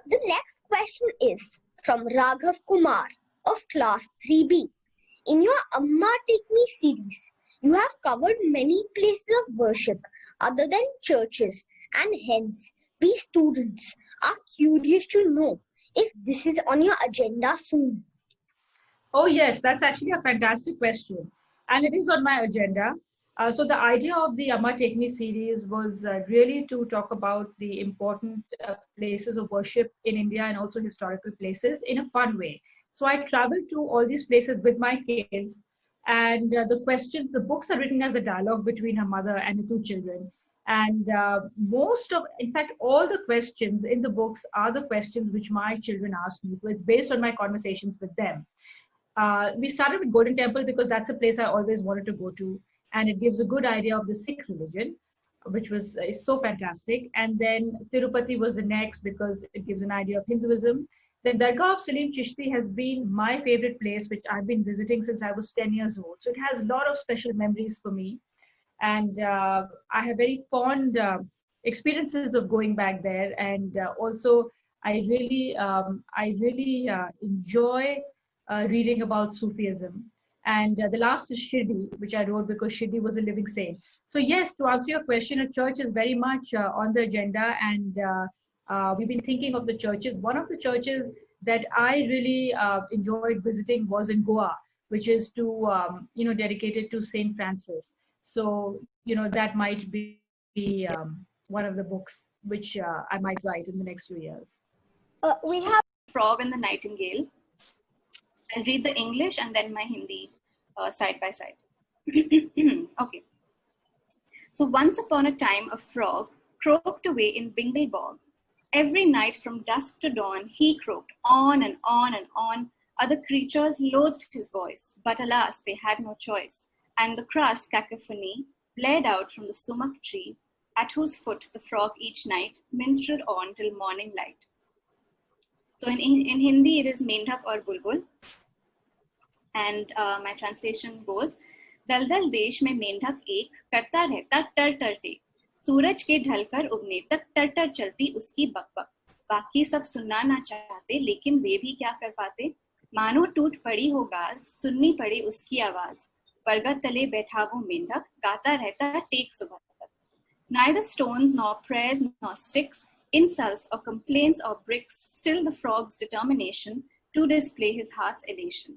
The next question is from Raghav Kumar of class 3B. In your Amma Take Me series, you have covered many places of worship other than churches, and hence we students are curious to know if this is on your agenda soon. Oh yes, that's actually a fantastic question, and it is on my agenda. So the idea of the Amma Take Me series was really to talk about the important places of worship in India and also historical places in a fun way. So I traveled to all these places with my kids, and the books are written as a dialogue between her mother and the two children. And in fact, all the questions in the books are the questions which my children asked me. So it's based on my conversations with them. We started with Golden Temple because that's a place I always wanted to go to, and it gives a good idea of the Sikh religion, which is so fantastic. And then Tirupati was the next because it gives an idea of Hinduism. Then Dargah of Salim Chishti has been my favorite place, which I've been visiting since I was 10 years old. So it has a lot of special memories for me, and I have very fond experiences of going back there. And also, I really enjoy reading about Sufism. And the last is Shirdi, which I wrote because Shirdi was a living saint. So yes, to answer your question, a church is very much on the agenda, and we've been thinking of the churches. One of the churches that I really enjoyed visiting was in Goa, which is dedicated to Saint Francis. So that might be one of the books which I might write in the next few years. We have Frog and the Nightingale. I'll read the English and then my Hindi side by side. Okay. So once upon a time, a frog croaked away in Bingle Bog. Every night from dusk to dawn, he croaked on and on and on. Other creatures loathed his voice, but alas, they had no choice. And the crass cacophony blared out from the sumac tree, at whose foot the frog each night minstreled on till morning light. So in Hindi, it is Mendhak or Bulbul. And my translation goes, दलदल देश में मेंढक एक करता रहता टर टर take, सूरज के ढलकर उगने तक टर टर चलती उसकी बकबक, बाकी सब सुनना ना चाहते लेकिन वे भी क्या कर पाते, मानो टूट पड़ी हो गाज, सुननी पड़ी उसकी आवाज, बरगद तले बैठा वो मेंढक, गाता रहता टेक सुबह तक. Neither stones nor prayers nor sticks, insults or complaints or bricks still the frog's determination to display his heart's elation.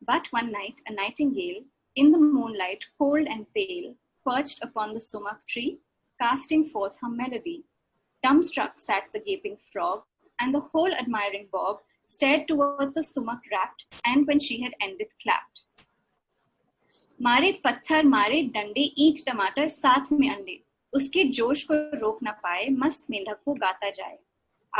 But one night, a nightingale, in the moonlight, cold and pale, perched upon the sumac tree, casting forth her melody. Dumbstruck sat the gaping frog, and the whole admiring bog stared towards the sumac rapt, and when she had ended, clapped. मारे पत्थर मारे डंडे ईंट टमाटर साथ में अंडे, उसके जोश को रोक न पाए, मस्त मेंढक वो गाता जाए.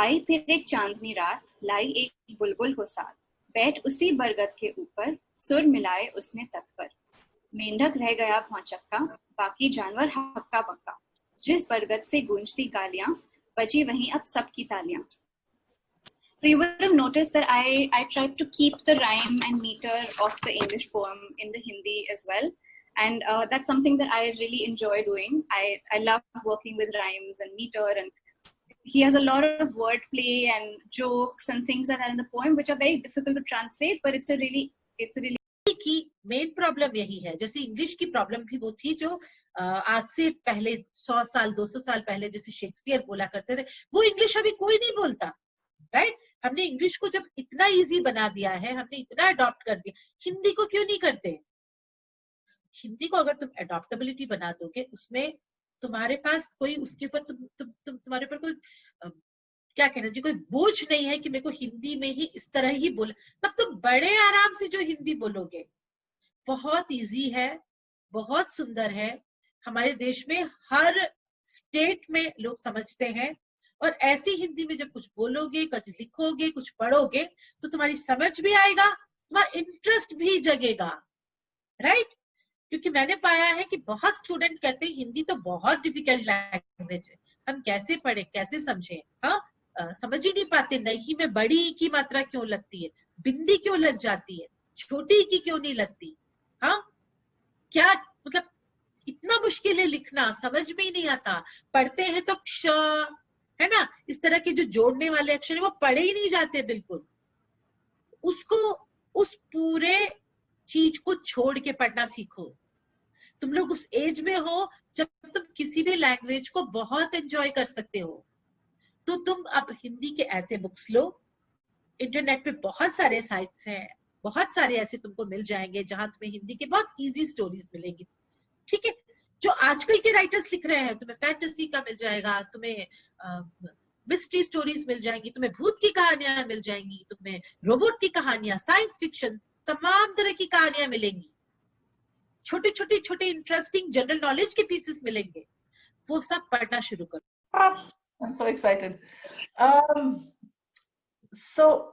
आई फिर एक चांदनी रात, लाई एक बुलबुल को साथ, बैठ उसी बरगद के ऊपर, सुर मिलाए उसने तट पर. मेंढक रह गया भौचक्का, बाकी जानवर हक्का बक्का, जिस बरगद से गूंजती गालियां, बजी वहीं अब सबकी तालियां. So you would have noticed that I tried to keep the rhyme and meter of the English poem in the Hindi as well. And that's something that I really enjoy doing. I love working with rhymes and meter, and he has a lot of wordplay and jokes and things that are in the poem which are very difficult to translate, but it's a really की main problem यही है. जैसे English की problem भी वो थी जो आज से पहले 100 साल 200 साल पहले जैसे शेक्सपियर बोला करते थे, वो इंग्लिश अभी कोई नहीं बोलता, राइट? हमने इंग्लिश को जब इतना इजी बना दिया है, हमने इतना अडॉप्ट कर दिया, हिंदी को क्यों नहीं करते? हिंदी को अगर तुम अडॉप्टेबिलिटी बना दोगे, उसमें तुम्हारे पास कोई उसके ऊपर तुम्हारे ऊपर कोई क्या कहना जी, कोई बोझ नहीं है कि मेरे को हिंदी में ही इस तरह ही बोल, तब तुम बड़े आराम से जो हिंदी बोलोगे. बहुत इजी है, बहुत सुंदर है. हमारे देश में हर स्टेट में लोग समझते हैं, और ऐसी हिंदी में जब कुछ बोलोगे, कुछ लिखोगे, कुछ पढ़ोगे, तो तुम्हारी समझ भी आएगा, तुम्हारा इंटरेस्ट भी जगेगा, राइट? क्योंकि मैंने पाया है कि बहुत स्टूडेंट कहते हैं हिंदी तो बहुत डिफिकल्ट लैंग्वेज है, हम कैसे पढ़े, कैसे समझे. हाँ, समझ ही नहीं पाते. नहीं में बड़ी की मात्रा क्यों लगती है, बिंदी क्यों लग जाती है, छोटी की क्यों नहीं लगती. हाँ, क्या मतलब इतना मुश्किल है लिखना, समझ में ही नहीं आता. पढ़ते हैं तो क्ष है ना, इस तरह के जो जोड़ने वाले अक्षर है वो पढ़े ही नहीं जाते बिल्कुल। उसको, उस पूरे चीज को छोड़ के पढ़ना सीखो। तुम लोग उस एज में हो जब तुम किसी भी लैंग्वेज को बहुत एंजॉय कर सकते हो, तो तुम अब हिंदी के ऐसे बुक्स लो। इंटरनेट पे बहुत सारे साइट्स हैं, बहुत सारे ऐसे तुमको मिल जाएंगे जहां तुम्हें हिंदी के बहुत इजी स्टोरीज मिलेंगी, ठीक है, जो आजकल के राइटर्स लिख रहे हैं। तुम्हें फैंटेसी का मिल जाएगा, तुम्हें मिस्ट्री स्टोरीज मिल जाएंगी, तुम्हें भूत की कहानियां मिल जाएंगी, तुम्हें रोबोट की कहानियां, साइंस फिक्शन, तमाम तरह की कहानियां मिलेंगी, छोटे छोटे छोटे इंटरेस्टिंग जनरल नॉलेज के पीसेस मिलेंगे, वो सब पढ़ना शुरू करो। I'm so excited. So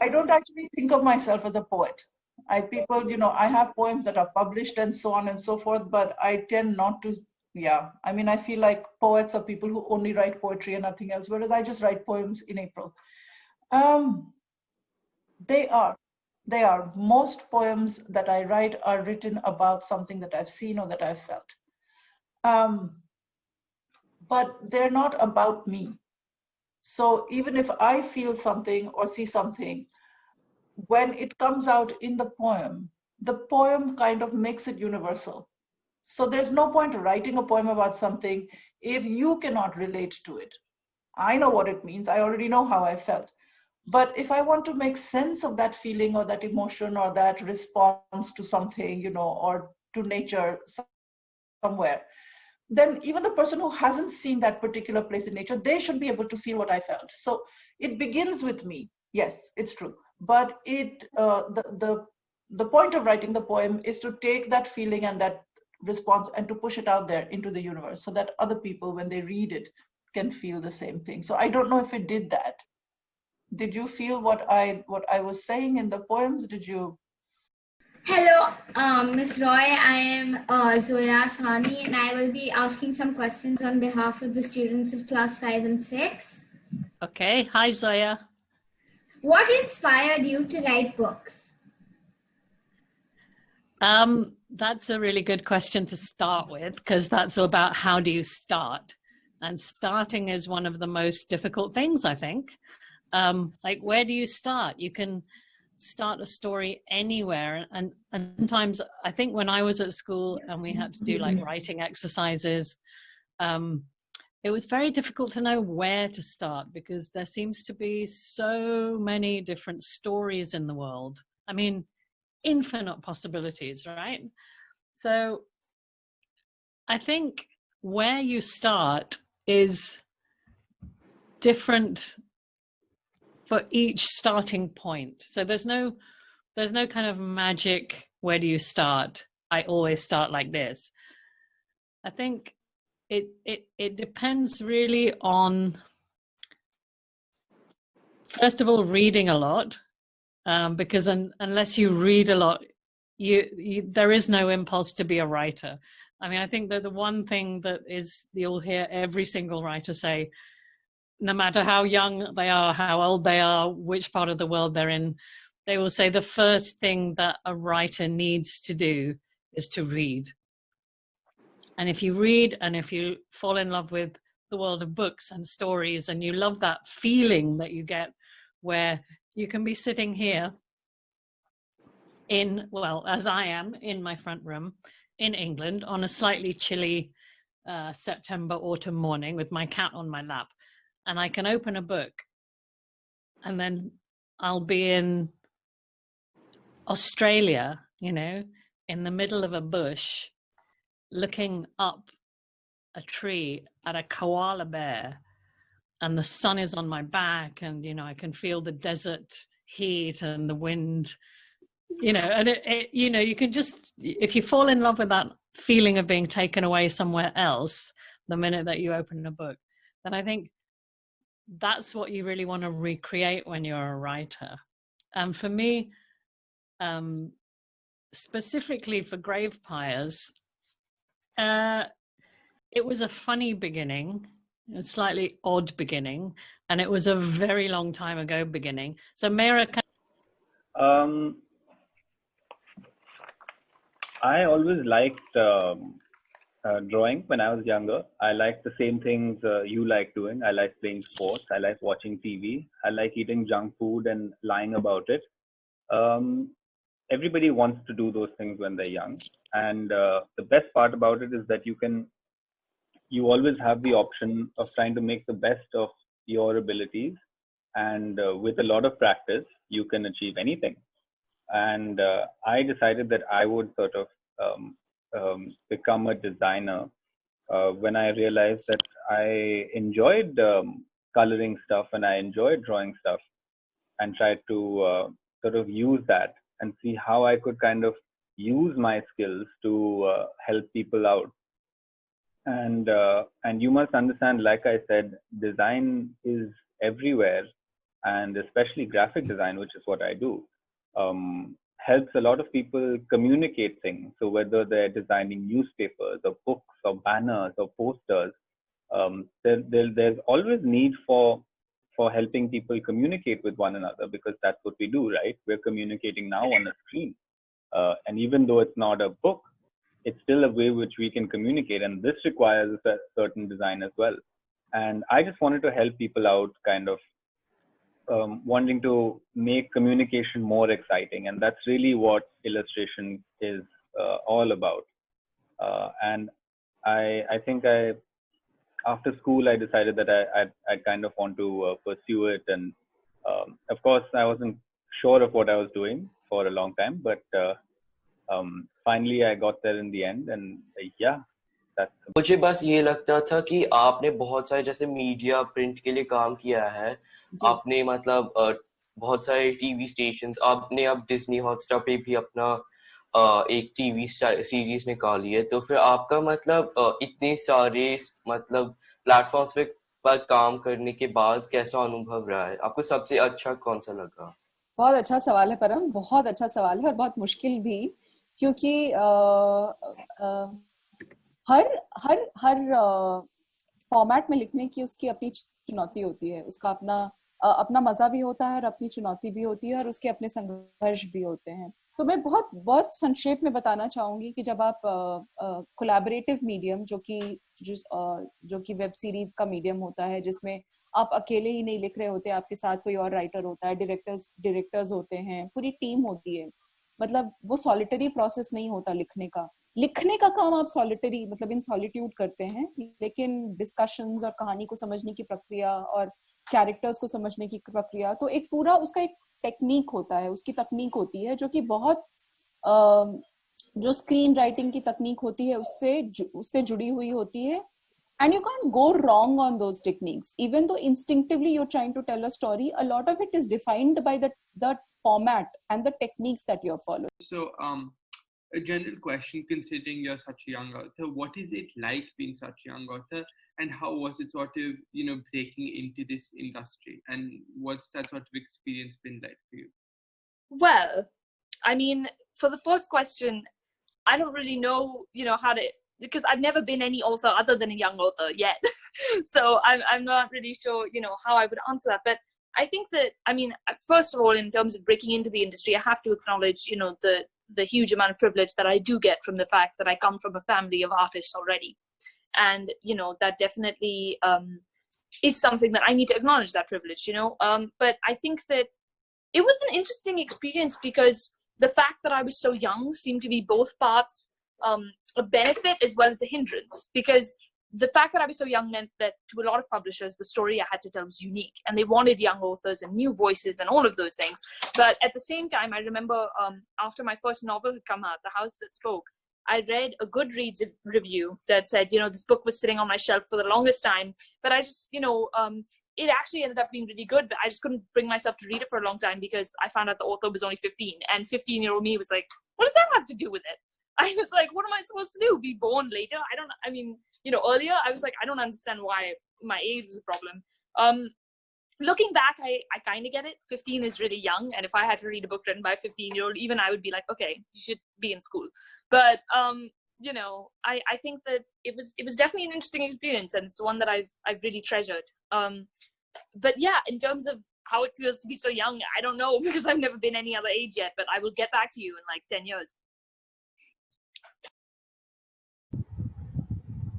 I don't actually think of myself as a poet. People, I have poems that are published and so on and so forth, but I tend not to. Yeah, I mean, I feel like poets are people who only write poetry and nothing else, whereas I just write poems in April. They are. Most poems that I write are written about something that I've seen or that I've felt. But they're not about me. So even if I feel something or see something, when it comes out in the poem kind of makes it universal. So there's no point writing a poem about something if you cannot relate to it. I know what it means. I already know how I felt. But if I want to make sense of that feeling or that emotion or that response to something, or to nature somewhere, then even the person who hasn't seen that particular place in nature, they should be able to feel what I felt. So it begins with me. Yes, it's true. But the point of writing the poem is to take that feeling and that response and to push it out there into the universe so that other people, when they read it, can feel the same thing. So I don't know if it did that. Did you feel what I was saying in the poems? Did you? Hello, Ms. Roy. I am Zoya Sani, and I will be asking some questions on behalf of the students of class 5 and 6. Okay. Hi, Zoya. What inspired you to write books? That's a really good question to start with, because that's about how do you start? And starting is one of the most difficult things, I think. Like, where do you start? You can start a story anywhere. And sometimes I think when I was at school and we had to do like writing exercises, it was very difficult to know where to start because there seems to be so many different stories in the world. I mean, infinite possibilities, right? So I think where you start is different for each starting point. So there's no kind of magic, where do you start? I always start like this. I think it depends really on, first of all, reading a lot, because unless you read a lot, there is no impulse to be a writer. I mean, I think that the one thing that is, you'll hear every single writer say, no matter how young they are, how old they are, which part of the world they're in, they will say the first thing that a writer needs to do is to read. And if you read and if you fall in love with the world of books and stories and you love that feeling that you get where you can be sitting here in, well, as I am, in my front room in England on a slightly chilly September autumn morning with my cat on my lap, and I can open a book and then I'll be in Australia, in the middle of a bush, looking up a tree at a koala bear, and the sun is on my back, and I can feel the desert heat and the wind, and you can just, if you fall in love with that feeling of being taken away somewhere else the minute that you open a book, then I think that's what you really want to recreate when you're a writer. And for me, specifically for Grave Pyres, it was a funny beginning, a slightly odd beginning, and it was a very long time ago beginning. So Meera, I always liked drawing when I was younger. I like the same things you like doing. I like playing sports. I like watching TV. I like eating junk food and lying about it. Um, Everybody wants to do those things when they're young. And the best part about it is that you always have the option of trying to make the best of your abilities. And with a lot of practice, you can achieve anything. And I decided that I would sort of become a designer when I realized that I enjoyed coloring stuff and I enjoyed drawing stuff, and tried to sort of use that and see how I could kind of use my skills to help people out. And you must understand, like I said, design is everywhere, and especially graphic design, which is what I do, helps a lot of people communicate things. So whether they're designing newspapers or books or banners or posters, there's always need for helping people communicate with one another, because that's what we do, right? We're communicating now on a screen, and even though it's not a book, it's still a way which we can communicate, and this requires a certain design as well. And I just wanted to help people out, kind of wanting to make communication more exciting, and that's really what illustration is all about. And I think after school I decided that I kind of want to pursue it, and of course I wasn't sure of what I was doing for a long time, but finally I got there in the end, and yeah, that's. मुझे बस ये लगता था कि आपने बहुत सारे जैसे मीडिया प्रिंट के लिए काम किया है, आपने मतलब बहुत सारे टीवी स्टेशंस, आपने अब डिज्नी हॉटस्टार पे भी अपना एक टीवी सीरीज निकाली है, तो फिर आपका मतलब इतने सारे मतलब प्लेटफॉर्म्स पर काम करने के बाद कैसा अनुभव रहा है? आपको सबसे अच्छा कौन सा लगा? बहुत अच्छा सवाल है परम, बहुत अच्छा सवाल है और बहुत मुश्किल भी, क्योंकि हर फॉर्मेट में लिखने की उसकी अपनी चुनौती होती है, उसका अपना मजा भी होता है और अपनी चुनौती भी होती है और उसके अपने संघर्ष भी होते हैं। तो मैं बहुत संक्षेप में बताना चाहूंगी कि जब आप कोलैबोरेटिव मीडियम जो कि वेब सीरीज का मीडियम होता है, जिसमें आप अकेले ही नहीं लिख रहे होते, आपके साथ कोई और राइटर होता है, डायरेक्टर्स होते हैं, पूरी टीम होती है, मतलब वो सॉलिटरी प्रोसेस नहीं होता लिखने का काम आप सॉलिटरी मतलब इन सॉलिट्यूड करते हैं, लेकिन डिस्कशंस और कहानी को समझने की प्रक्रिया और कैरेक्टर्स को समझने की प्रक्रिया, तो एक पूरा उसका एक टेक्निक होता है, उसकी तकनीक होती है जो कि बहुत जो स्क्रीन राइटिंग की तकनीक होती है उससे जुड़ी हुई होती है। And you can't go wrong on those techniques. Even though instinctively you're trying to tell a story, a lot of it is defined by the format and the techniques that you're following. So, a general question, considering you're such a young author, what is it like being such a young author, and how was it sort of, breaking into this industry, and what's that sort of experience been like for you? Well, I mean, for the first question, I don't really know, how to, because I've never been any author other than a young author yet. So I'm not really sure, how I would answer that. But I think that, I mean, first of all, in terms of breaking into the industry, I have to acknowledge, the huge amount of privilege that I do get from the fact that I come from a family of artists already. And, that definitely is something that I need to acknowledge, that privilege, But I think that it was an interesting experience because the fact that I was so young seemed to be both parts a benefit as well as a hindrance, because the fact that I was so young meant that to a lot of publishers, the story I had to tell was unique, and they wanted young authors and new voices and all of those things. But at the same time, I remember after my first novel had come out, The House That Spoke, I read a Goodreads review that said, this book was sitting on my shelf for the longest time, but I just, it actually ended up being really good, but I just couldn't bring myself to read it for a long time because I found out the author was only 15, and 15-year-old me was like, what does that have to do with it? I was like, what am I supposed to do? Be born later? Earlier I was like, I don't understand why my age was a problem. Looking back, I kind of get it. 15 is really young. And if I had to read a book written by a 15-year-old, even I would be like, okay, you should be in school. But, I think that it was definitely an interesting experience, and it's one that I've really treasured. But yeah, in terms of how it feels to be so young, I don't know, because I've never been any other age yet, but I will get back to you in like 10 years.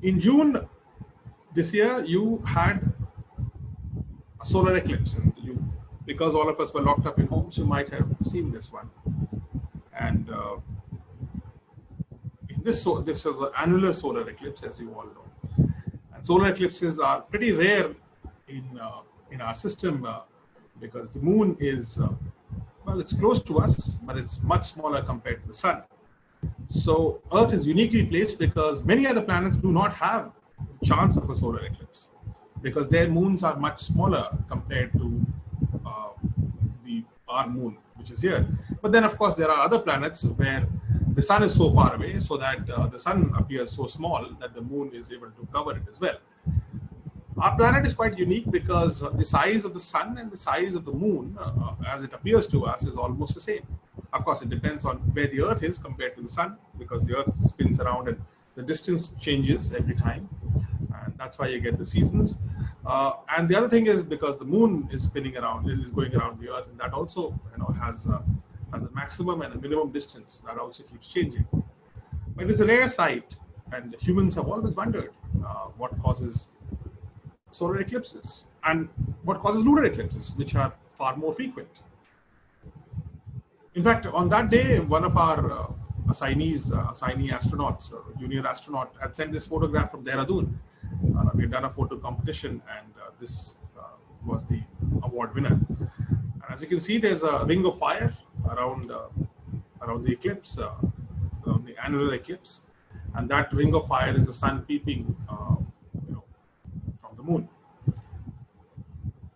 in June this year, you had a solar eclipse, and because all of us were locked up in homes, you might have seen this one. And this is an annular solar eclipse, as you all know. And solar eclipses are pretty rare in our system because the moon is, well, it's close to us, but it's much smaller compared to the sun. So Earth is uniquely placed because many other planets do not have the chance of a solar eclipse because their moons are much smaller compared to our moon, which is here. But then, of course, there are other planets where the sun is so far away so that the sun appears so small that the moon is able to cover it as well. Our planet is quite unique because the size of the sun and the size of the moon, as it appears to us, is almost the same. Of course, it depends on where the Earth is compared to the sun, because the Earth spins around and the distance changes every time, and that's why you get the seasons. And the other thing is because the moon is spinning around, is going around the Earth, and that also, has a maximum and a minimum distance that also keeps changing. But it's a rare sight, and humans have always wondered what causes solar eclipses and what causes lunar eclipses, which are far more frequent. In fact, on that day, one of our assignee astronauts, junior astronaut, had sent this photograph from Dehradun. We had done a photo competition, and this was the award winner. And as you can see, there's a ring of fire around the eclipse, around the annular eclipse, and that ring of fire is the sun peeping, from the moon.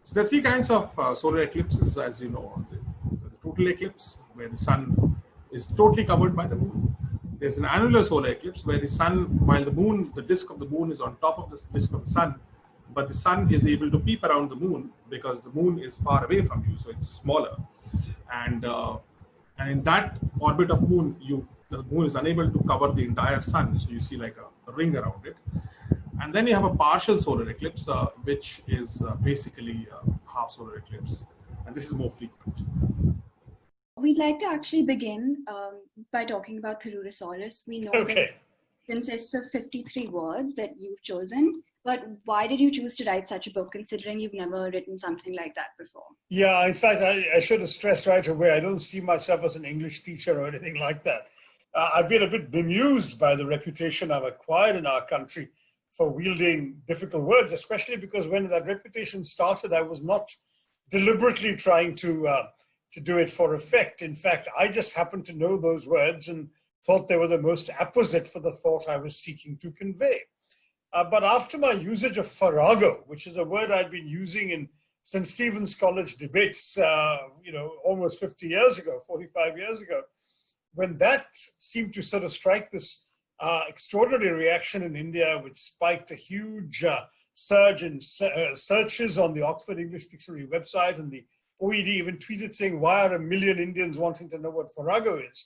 So there are three kinds of solar eclipses, as you know. There's a total eclipse, where the sun is totally covered by the moon. There's an annular solar eclipse, where the sun, while the disk of the moon is on top of the disk of the sun, but the sun is able to peep around the moon because the moon is far away from you, so it's smaller. And in that orbit of moon, the moon is unable to cover the entire sun, so you see like a ring around it. And then you have a partial solar eclipse, which is basically a half solar eclipse, and this is more frequent. We'd like to actually begin by talking about Therurosaurus. We know that it consists of 53 words that you've chosen, but why did you choose to write such a book, considering you've never written something like that before? Yeah, in fact, I should have stressed right away, I don't see myself as an English teacher or anything like that. I've been a bit bemused by the reputation I've acquired in our country for wielding difficult words, especially because when that reputation started, I was not deliberately trying to do it for effect. In fact, I just happened to know those words and thought they were the most apposite for the thought I was seeking to convey. But after my usage of farrago, which is a word I'd been using in St. Stephen's College debates, almost 50 years ago, 45 years ago, when that seemed to sort of strike this extraordinary reaction in India, which spiked a huge surge in searches on the Oxford English Dictionary website, and the OED even tweeted saying, why are 1 million Indians wanting to know what farrago is?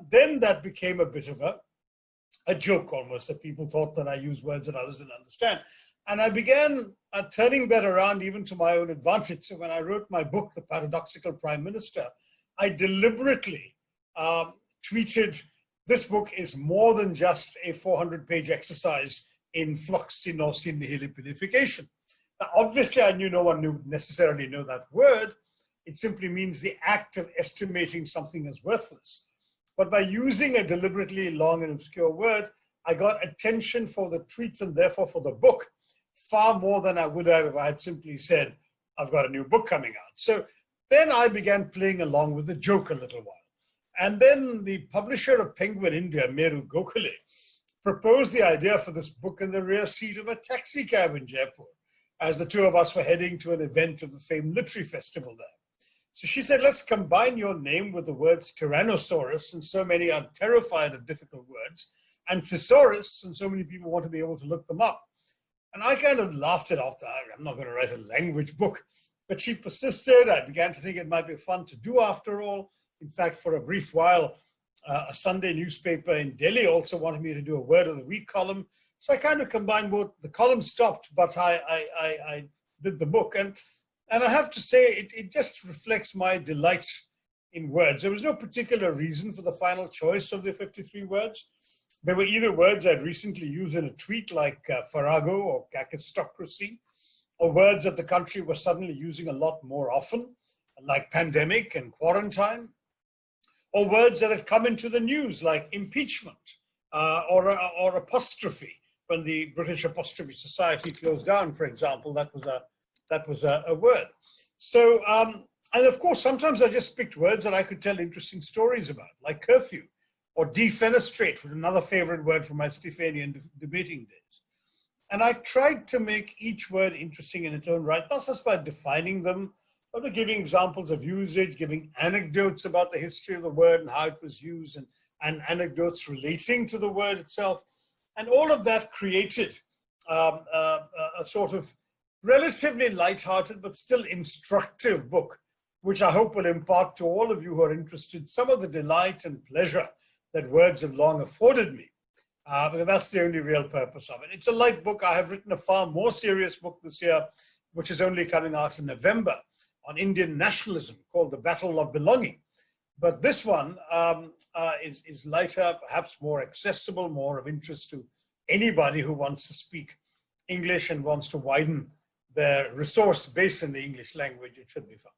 Then that became a bit of a joke almost, that people thought that I use words that others didn't understand. And I began turning that around even to my own advantage. So when I wrote my book, The Paradoxical Prime Minister, I deliberately tweeted, this book is more than just a 400-page exercise in fluxi nosi nihil purification. Now, obviously, I knew no one would necessarily know that word. It simply means the act of estimating something as worthless. But by using a deliberately long and obscure word, I got attention for the tweets and therefore for the book far more than I would have if I had simply said, I've got a new book coming out. So then I began playing along with the joke a little while. And then the publisher of Penguin India, Meru Gokhale, proposed the idea for this book in the rear seat of a taxi cab in Jaipur, as the two of us were heading to an event of the famed literary festival there. So she said, let's combine your name with the words Tyrannosaurus, since so many are terrified of difficult words, and Thesaurus, and so many people want to be able to look them up. And I kind of laughed it off. I'm not going to write a language book. But she persisted. I began to think it might be fun to do after all. In fact, for a brief while, a Sunday newspaper in Delhi also wanted me to do a Word of the Week column. So I kind of combined both. The column stopped, but I did the book. And I have to say, it just reflects my delight in words. There was no particular reason for the final choice of the 53 words. They were either words I'd recently used in a tweet like farrago or kakistocracy, or words that the country was suddenly using a lot more often, like pandemic and quarantine, or words that had come into the news like impeachment or apostrophe. When the British Apostrophe Society closed down, for example, that was a word. So, and of course, sometimes I just picked words that I could tell interesting stories about, like curfew, or defenestrate, was another favorite word from my Stephanian debating days. And I tried to make each word interesting in its own right, not just by defining them, but giving examples of usage, giving anecdotes about the history of the word and how it was used, and anecdotes relating to the word itself. And all of that created a sort of relatively lighthearted but still instructive book, which I hope will impart to all of you who are interested some of the delight and pleasure that words have long afforded me. Because that's the only real purpose of it. It's a light book. I have written a far more serious book this year, which is only coming out in November, on Indian nationalism, called The Battle of Belonging. But this one is lighter, perhaps more accessible, more of interest to anybody who wants to speak English and wants to widen their resource base in the English language. It should be fun.